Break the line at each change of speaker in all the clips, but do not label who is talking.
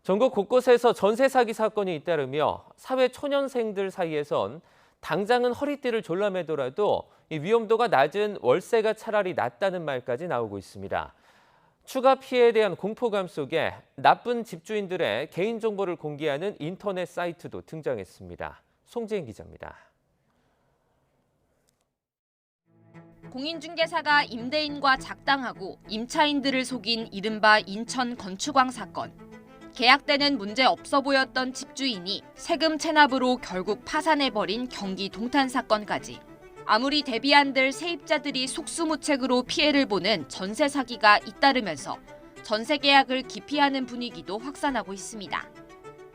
전국 곳곳에서 전세 사기 사건이 잇따르며 사회 초년생들 사이에선 당장은 허리띠를 졸라매더라도 이 위험도가 낮은 월세가 차라리 낫다는 말까지 나오고 있습니다. 추가 피해에 대한 공포감 속에 나쁜 집주인들의 개인정보를 공개하는 인터넷 사이트도 등장했습니다. 송재인 기자입니다.
공인중개사가 임대인과 작당하고 임차인들을 속인 이른바 인천 건축왕 사건. 계약 때는 문제 없어 보였던 집주인이 세금 체납으로 결국 파산해버린 경기 동탄 사건까지. 아무리 대비한들 세입자들이 속수무책으로 피해를 보는 전세 사기가 잇따르면서 전세 계약을 기피하는 분위기도 확산하고 있습니다.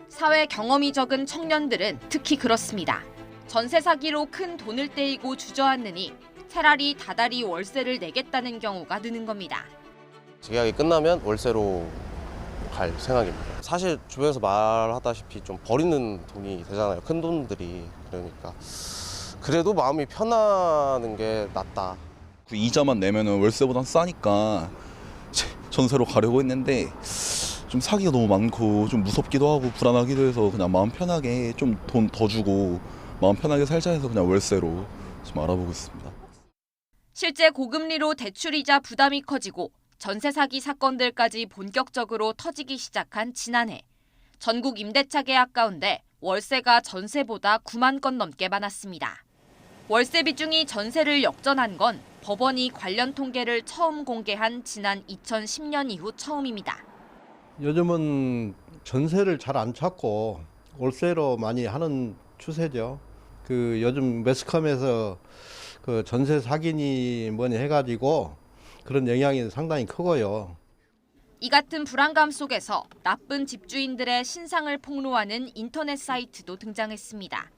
사회 경험이 적은 청년들은 특히 그렇습니다. 전세 사기로 큰 돈을 떼이고 주저앉느니 차라리 다달이 월세를 내겠다는 경우가 느는 겁니다.
계약이 끝나면 월세로 갈 생각입니다. 사실 주변에서 말하다시피 좀 버리는 돈이 되잖아요. 큰 돈들이. 그러니까 그래도 마음이 편안한 게 낫다.
그 이자만 내면 월세보단 싸니까 전세로 가려고 했는데 좀 사기가 너무 많고 좀 무섭기도 하고 불안하기도 해서 그냥 마음 편하게 좀 돈 더 주고 마음 편하게 살자 해서 그냥 월세로 좀 알아보고 있습니다.
실제 고금리로 대출이자 부담이 커지고 전세 사기 사건들까지 본격적으로 터지기 시작한 지난해. 전국 임대차 계약 가운데 월세가 전세보다 9만 건 넘게 많았습니다. 월세 비중이 전세를 역전한 건 법원이 관련 통계를 처음 공개한 지난 2010년 이후 처음입니다.
요즘은 전세를 잘 안 찾고 월세로 많이 하는 추세죠. 요즘 매스컴에서 전세 사기니 뭐니 해가지고 그런 영향이 상당히 크고요.
이 같은 불안감 속에서 나쁜 집주인들의 신상을 폭로하는 인터넷 사이트도 등장했습니다.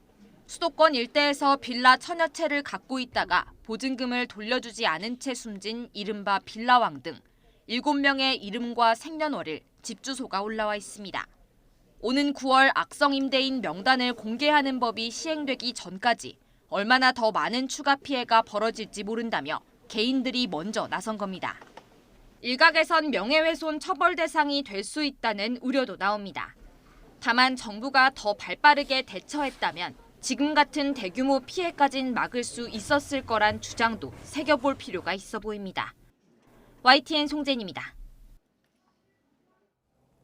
수도권 일대에서 빌라 천여 채를 갖고 있다가 보증금을 돌려주지 않은 채 숨진 이른바 빌라왕 등 7명의 이름과 생년월일, 집 주소가 올라와 있습니다. 오는 9월 악성 임대인 명단을 공개하는 법이 시행되기 전까지 얼마나 더 많은 추가 피해가 벌어질지 모른다며 개인들이 먼저 나선 겁니다. 일각에선 명예훼손 처벌 대상이 될 수 있다는 우려도 나옵니다. 다만 정부가 더 발빠르게 대처했다면 지금 같은 대규모 피해까진 막을 수 있었을 거란 주장도 새겨볼 필요가 있어 보입니다. YTN 송재인입니다.